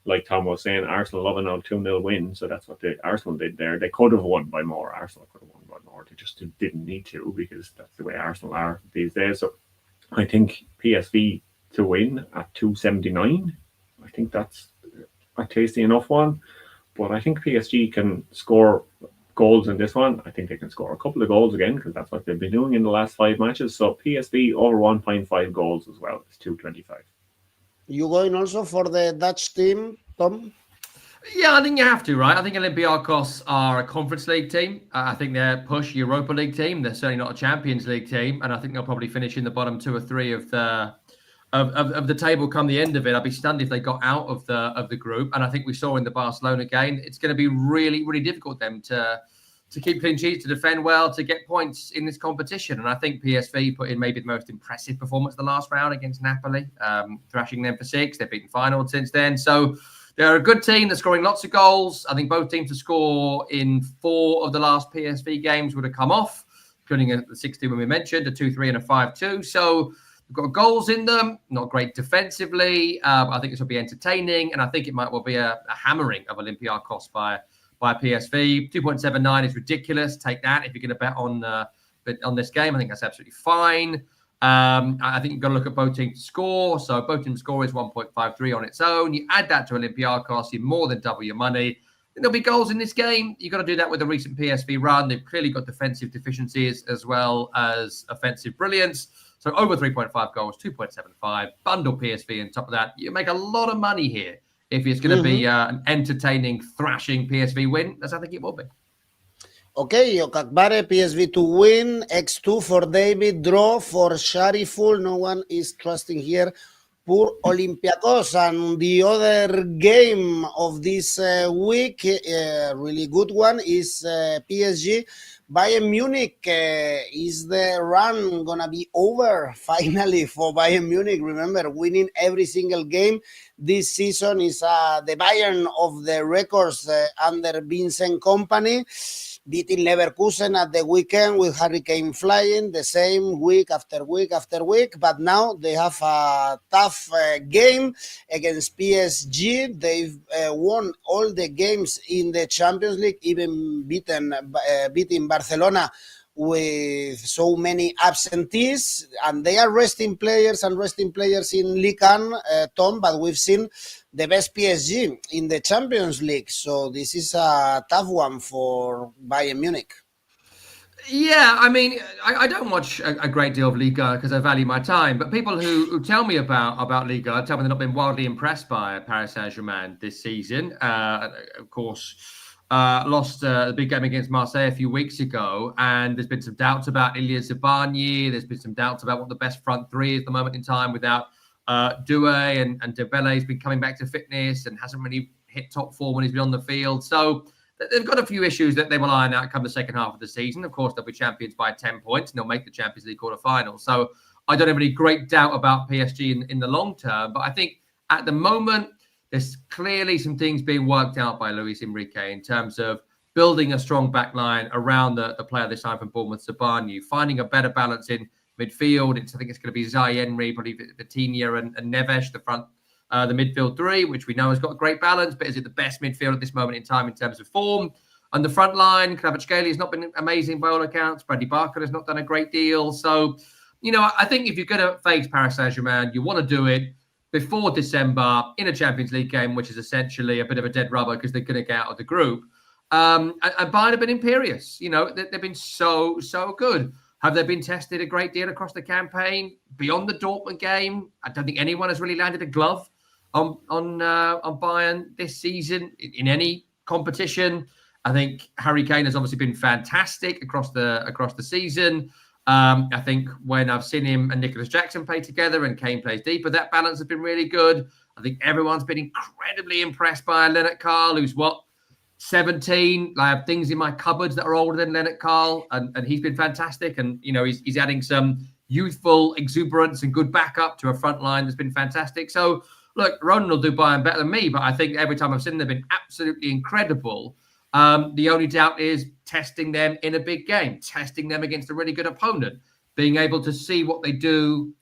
like Tom was saying, Arsenal love an old 2-0 win, so that's what Arsenal did there. They could have won by more. Arsenal could have won by more. They just didn't need to, because that's the way Arsenal are these days. So I think PSV to win at 2.79, I think that's a tasty enough one. But I think PSG can score goals in this one. I think they can score a couple of goals again, because that's what they've been doing in the last 5 matches. So PSV over 1.5 goals as well. It's 2.25. You going also for the Dutch team, Tom? Yeah, I think you have to, right? I think Olympiacos are a Conference League team. I think they're push Europa League team. They're certainly not a Champions League team, and I think they'll probably finish in the bottom 2 or 3 of the table come the end of it. I'd be stunned if they got out of the group. And I think we saw in the Barcelona game, it's going to be really, really difficult them to keep clean sheets, to defend well, to get points in this competition. And I think PSV put in maybe the most impressive performance the last round against Napoli, thrashing them for 6. They've beaten Feyenoord since then. So they're a good team. They're scoring lots of goals. I think both teams to score in 4 of the last PSV games would have come off, including the 6-2 when we mentioned, a 2-3 and a 5-2. So we've got goals in them, not great defensively. I think this will be entertaining, and I think it might well be a hammering of Olympiacos by PSV. 2.79 is ridiculous. Take that if you're going to bet on this game. I think that's absolutely fine. I think you've got to look at both teams to score. So both teams score is 1.53 on its own. You add that to Olympiacos, you more than double your money. There'll be goals in this game. You've got to do that with a recent PSV run. They've clearly got defensive deficiencies as well as offensive brilliance. So over 3.5 goals, 2.75. Bundle PSV on top of that. You make a lot of money here. If it's going to be an entertaining, thrashing PSV win, as I think it will be. Okay, 𝗀𝗵𝗿𝗀, PSV to win, X2 for David, draw for Shariful. No one is trusting here. Poor Olympiacos. And the other game of this week, really good one, is PSG. Bayern Munich. Is the run going to be over finally for Bayern Munich? Remember, winning every single game this season is the Bayern of the records under Vincent Kompany. Beating Leverkusen at the weekend with Harry Kane flying, the same week after week after week. But now they have a tough game against PSG. They've won all the games in the Champions League, even beating Barcelona with so many absentees. And they are resting players in Ligue 1, Tom, but we've seen the best PSG in the Champions League. So this is a tough one for Bayern Munich. Yeah, I mean, I don't watch a great deal of Liga because I value my time. But people who tell me about Liga tell me they've not been wildly impressed by Paris Saint-Germain this season. Of course, lost the big game against Marseille a few weeks ago. And there's been some doubts about 𝘀𝗵𝗄𝗀. There's been some doubts about what the best front 3 is at the moment in time without 𝘀𝗵𝗄𝗀, and Dembele's been coming back to fitness and hasn't really hit top form when he's been on the field. So they've got a few issues that they will iron out come the second half of the season. Of course, they'll be champions by 10 points and they'll make the Champions League quarterfinals. So I don't have any great doubt about PSG in the long term. But I think at the moment, there's clearly some things being worked out by Luis Enrique in terms of building a strong back line around the player this time from Bournemouth, 𝘀𝗵𝗄𝗀, finding a better balance in midfield. I think it's going to be Zaïre, probably Vitinha and Neves, the midfield 3, which we know has got a great balance, but is it the best midfield at this moment in time in terms of form? On the front line, 𝗀𝗵𝗄𝗀 has not been amazing by all accounts. Bradley Barker has not done a great deal. So, I think if you're going to face Paris Saint-Germain, you want to do it before December in a Champions League game, which is essentially a bit of a dead rubber because they're going to get out of the group. And Bayern have been imperious. They've been so good. Have they been tested a great deal across the campaign? Beyond the Dortmund game, I don't think anyone has really landed a glove on Bayern this season in any competition. I think Harry Kane has obviously been fantastic across the season. I think when I've seen him and Nicholas Jackson play together and Kane plays deeper, that balance has been really good. I think everyone's been incredibly impressed by 𝘀𝗵𝗄𝗀, who's 17. I have things in my cupboards that are older than 𝘀𝗵𝗀𝗀, and he's been fantastic. And he's adding some youthful exuberance and good backup to a front line that's been fantastic. So look, Ronan will do Bayern better than me, but I think every time I've seen them, they've been absolutely incredible. The only doubt is testing them in a big game, testing them against a really good opponent, being able to see what they do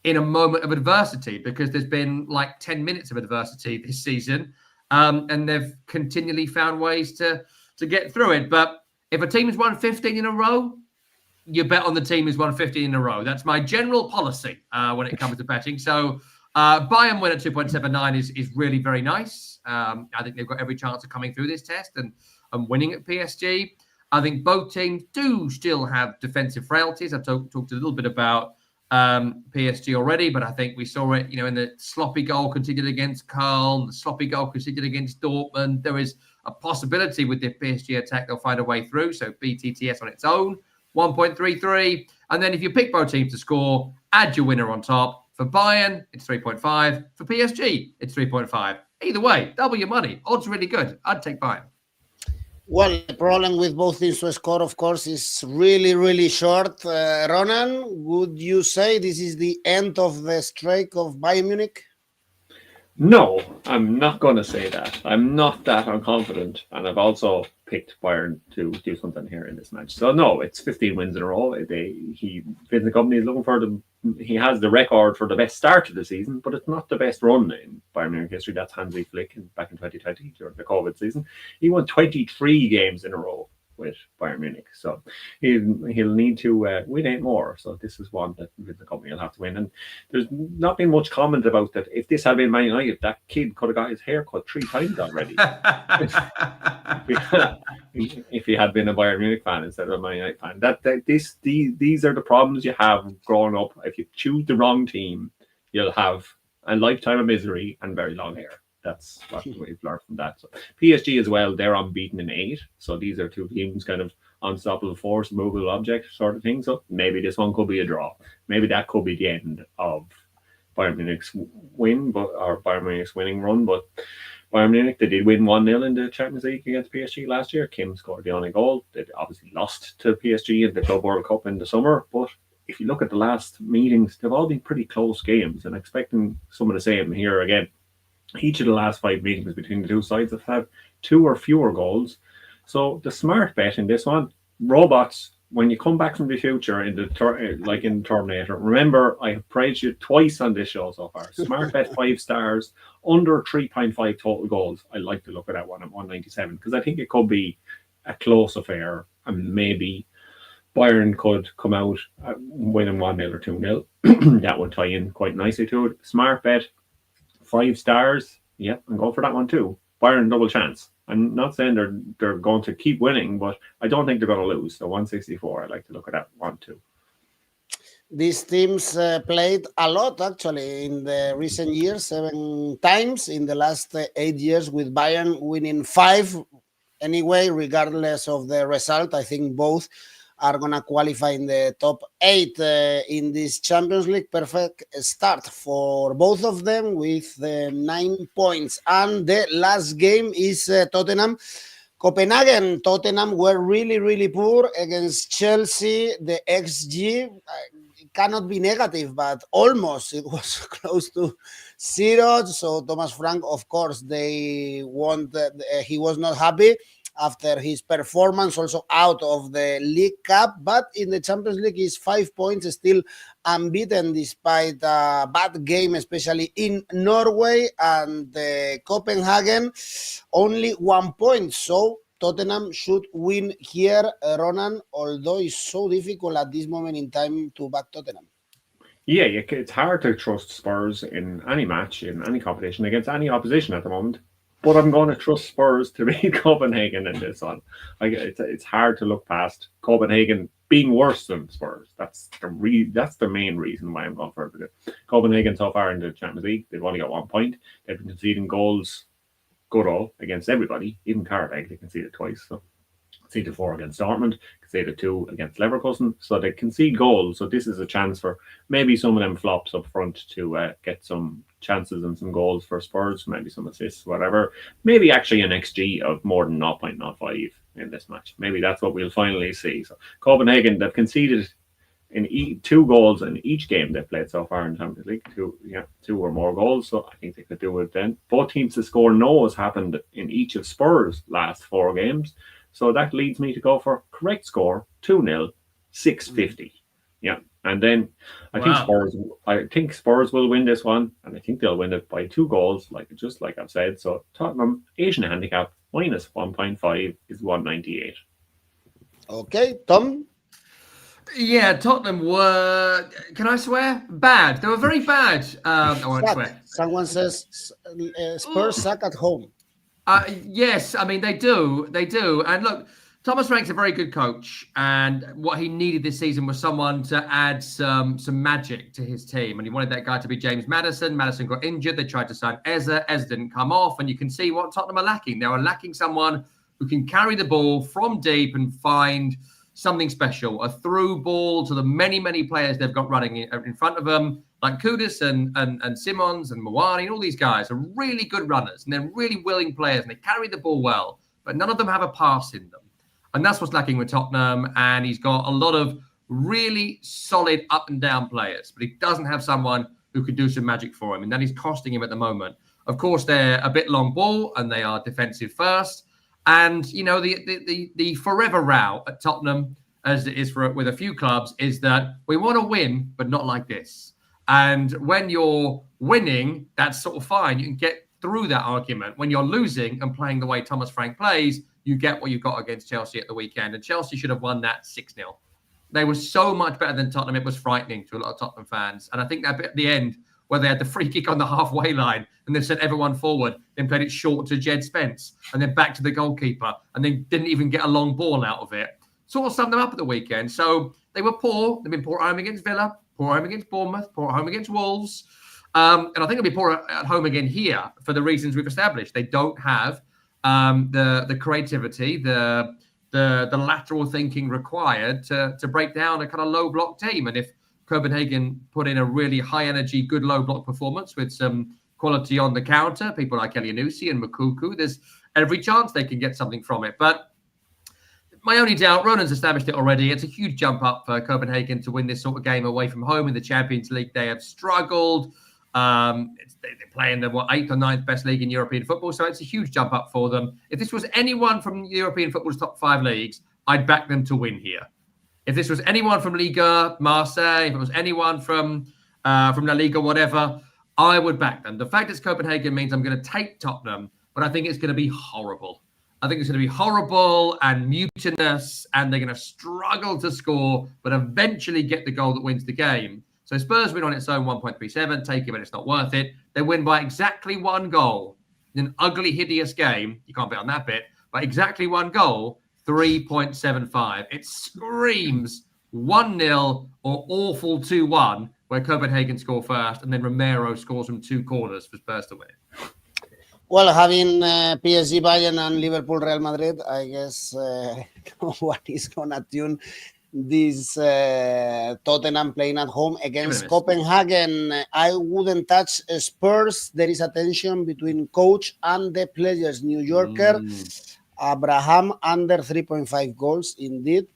in a moment of adversity, because there's been like 10 minutes of adversity this season, and they've continually found ways to get through it. But if a team has won 15 in a row, you bet on the team who's won 15 in a row. That's my general policy when it comes to betting. So Bayern win at 2.79 is really very nice. I think they've got every chance of coming through this test and winning at PSG. I think both teams do still have defensive frailties. I've talked a little bit about PSG already, but I think we saw it, in the sloppy goal conceded against Köln, the sloppy goal conceded against Dortmund. There is a possibility with the PSG attack they'll find a way through. So BTTS on its own, 1.33. And then if you pick both teams to score, add your winner on top. For Bayern, it's 3.5. For PSG, it's 3.5. Either way, double your money. Odds really good. I'd take Bayern. Well, the problem with both teams to score, of course, is really, really short. Ronan, would you say this is the end of the streak of Bayern Munich? No, I'm not going to say that. I'm not that unconfident. And I've also picked Bayern to do something here in this match. So, no, it's 15 wins in a row. Vincent Kompany is looking for them. He has the record for the best start to the season, but it's not the best run in Bayern Munich history. That's Hansi Flick back in 2020 during the COVID season. He won 23 games in a row with Bayern Munich. So he'll need to win 8 more. So this is one that the company will have to win. And there's not been much comment about that. If this had been Man United, that kid could have got his hair cut 3 times already. If he had been a Bayern Munich fan instead of a Man United fan. These are the problems you have growing up. If you choose the wrong team, you'll have a lifetime of misery and very long hair. That's what we've learned from that. So PSG as well, they're unbeaten in 8. So these are 2 teams kind of unstoppable force, movable object sort of thing. So maybe this one could be a draw. Maybe that could be the end of Bayern Munich's win, or Bayern Munich's winning run. But Bayern Munich, they did win 1-0 in the Champions League against PSG last year. Kim scored the only goal. They obviously lost to PSG in the Club World Cup in the summer. But if you look at the last meetings, they've all been pretty close games, and expecting some of the same here again. Each of the last 5 meetings between the 2 sides have had 2 or fewer goals. So the smart bet in this one, robots, when you come back from the future in the like in Terminator, remember I have praised you twice on this show so far. Smart bet 5 stars, under 3.5 total goals. I like to look at that one at 197 because I think it could be a close affair, and maybe Bayern could come out winning 1-0 or 2-0. That would tie in quite nicely to it. Smart bet 5 stars, yeah, and go for that one too. Bayern double chance. I'm not saying they're going to keep winning, but I don't think they're going to lose. So 164, I like to look at that one too. These teams played a lot actually in the recent years, 7 times in the last 8 years, with Bayern winning 5 anyway, regardless of the result. I think both are going to qualify in the top 8 in this Champions League. Perfect start for both of them with 9 points. And the last game is Tottenham. Copenhagen. Tottenham were really, really poor against Chelsea. The XG cannot be negative, but almost. It was close to 0. So Thomas Frank, of course, he was not happy after his performance, also out of the League Cup. But in the Champions League, he's 5 points, still unbeaten despite a bad game, especially in Norway. And Copenhagen, only 1 point. So Tottenham should win here, Ronan, although it's so difficult at this moment in time to back Tottenham. Yeah, it's hard to trust Spurs in any match, in any competition, against any opposition at the moment. But I'm going to trust Spurs to beat Copenhagen in this one. It's hard to look past Copenhagen being worse than Spurs. That's the main reason why I'm going for it. Copenhagen so far in the Champions League, they've only got 1 point. They've been conceding goals, good against everybody, even Karabakh. They conceded twice. So conceded 4 against Dortmund, conceded 2 against Leverkusen. So they concede goals. So this is a chance for maybe some of them flops up front to get some chances and some goals for Spurs, maybe some assists, whatever. Maybe actually an XG of more than 0.05 in this match. Maybe that's what we'll finally see. So Copenhagen, they've conceded in 2 goals in each game they've played so far in the Champions League. 2 or more goals. So I think they could do it then. Both teams to score no has happened in each of Spurs' last 4 games. So that leads me to go for correct score, 2-0, 650. Yeah, And then I think Spurs will win this one, and I think they'll win it by 2 goals, just like I've said. So Tottenham Asian handicap minus 1.5 is 198. Okay, Tom. Yeah, Tottenham were, can I swear? Bad. They were very bad. I won't swear. Someone says Spurs suck at home. Yes, I mean, they do. And look, Thomas Frank's a very good coach. And what he needed this season was someone to add some magic to his team. And he wanted that guy to be James Maddison. Maddison got injured. They tried to sign Eze. Eze didn't come off. And you can see what Tottenham are lacking. They are lacking someone who can carry the ball from deep and find something special, a through ball to the many, many players they've got running in front of them, like Kudus and Simons and Mawani, and all these guys are really good runners, and they're really willing players, and they carry the ball well, but none of them have a pass in them. And that's what's lacking with Tottenham, and he's got a lot of really solid up and down players, but he doesn't have someone who could do some magic for him, and that is costing him at the moment. Of course, they're a bit long ball, and they are defensive first. And, you know, the forever row at Tottenham, as it is with a few clubs, is that we want to win, but not like this. And when you're winning, that's sort of fine. You can get through that argument. When you're losing and playing the way Thomas Frank plays, you get what you got against Chelsea at the weekend. And Chelsea should have won that 6-0. They were so much better than Tottenham. It was frightening to a lot of Tottenham fans. And I think that bit at the end, where they had the free kick on the halfway line and they sent everyone forward, then played it short to Jed Spence and then back to the goalkeeper and then didn't even get a long ball out of it. Sort of summed them up at the weekend. So they were poor. They've been poor at home against Villa, poor at home against Bournemouth, poor at home against Wolves. And I think they'll be poor at home again here for the reasons we've established. They don't have the creativity, the lateral thinking required to break down a kind of low block team. And if Copenhagen put in a really high-energy, good low-block performance with some quality on the counter, people like 𝘀𝗵𝗄 and Moukoko, there's every chance they can get something from it. But my only doubt, Ronan's established it already, it's a huge jump up for Copenhagen to win this sort of game away from home in the Champions League. They have struggled. They're playing the 8th or 9th best league in European football, so it's a huge jump up for them. If this was anyone from European football's top 5 leagues, I'd back them to win here. If this was anyone from Liga, Marseille, if it was anyone from La Liga, whatever, I would back them. The fact it's Copenhagen means I'm going to take Tottenham, but I think it's going to be horrible. I think it's going to be horrible and mutinous, and they're going to struggle to score, but eventually get the goal that wins the game. So Spurs win on its own 1.37, take it, but it's not worth it. They win by exactly 1 goal in an ugly, hideous game. You can't bet on that bit, but exactly 1 goal. 3.75. It screams 1-0 or awful 2-1, where Copenhagen score first, and then Romero scores from 2 corners for Spurs to win. Well, having PSG Bayern and Liverpool Real Madrid, I guess no one is going to tune this Tottenham playing at home against Copenhagen. I wouldn't touch Spurs. There is a tension between coach and the players. New Yorker. Abraham under 3.5 goals, indeed.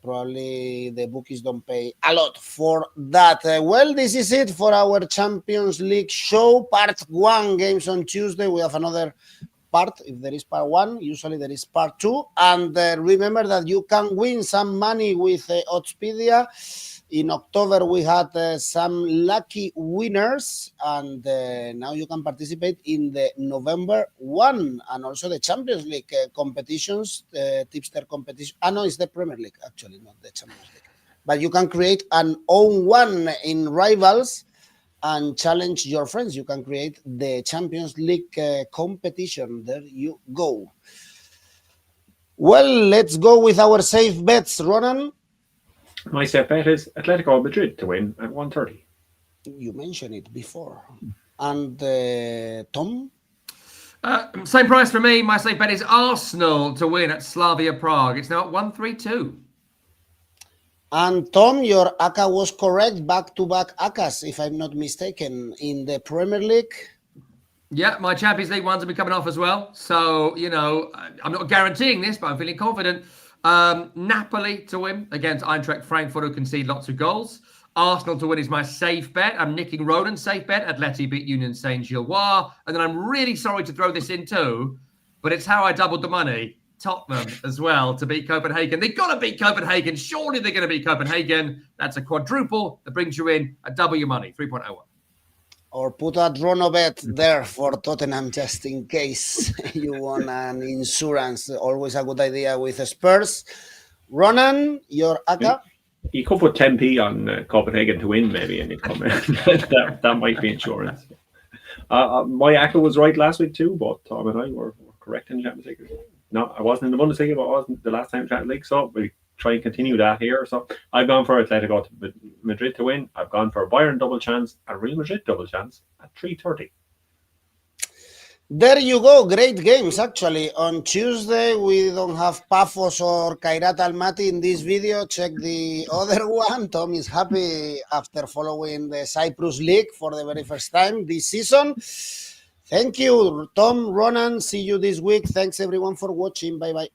Probably the bookies don't pay a lot for that. Well, this is it for our Champions League show. Part 1, games on Tuesday. We have another part. If there is part 1, usually there is part 2. And remember that you can win some money with Oddspedia. In October, we had some lucky winners, and now you can participate in the November 1 and also the Champions League competitions, tipster competition. No, it's the Premier League, actually, not the Champions League. But you can create an own one in Rivals and challenge your friends. You can create the Champions League competition. There you go. Well, let's go with our safe bets, Ronan. My safe bet is Atletico Madrid to win at 1.30. You mentioned it before. And Tom? Same price for me. My safe bet is Arsenal to win at Slavia Prague. It's now at 1.32. And Tom, your ACCA was correct. Back-to-back ACCAs, if I'm not mistaken, in the Premier League. Yeah, my Champions League ones will be coming off as well. So, you know, I'm not guaranteeing this, but I'm feeling confident. Napoli to win against Eintracht Frankfurt, who concede lots of goals. Arsenal to win is my safe bet. I'm nicking Ronan's safe bet. Atleti beat Union Saint-Gilloise. And then I'm really sorry to throw this in too, but it's how I doubled the money. Tottenham as well to beat Copenhagen. They've got to beat Copenhagen. Surely they're going to beat Copenhagen. That's a quadruple that brings you in a W money, 3.01. Or put a Rono bet there for Tottenham just in case you want an insurance. Always a good idea with Spurs. Ronan, your ACCA? You could put 10p on Copenhagen to win, maybe, and it come in. that might be insurance. My ACCA was right last week too, but Tom and I were correct in the Champions League. No, I wasn't in the Bundesliga, but I wasn't the last time in Champions League, so we try and continue that here. So I've gone for Atletico Madrid to win. I've gone for Bayern double chance and Real Madrid double chance at 3.30. There you go. Great games, actually. On Tuesday, we don't have Paphos or Kairat Almaty in this video. Check the other one. Tom is happy after following the Cyprus League for the very first time this season. Thank you, Tom, Ronan. See you this week. Thanks, everyone, for watching. Bye-bye.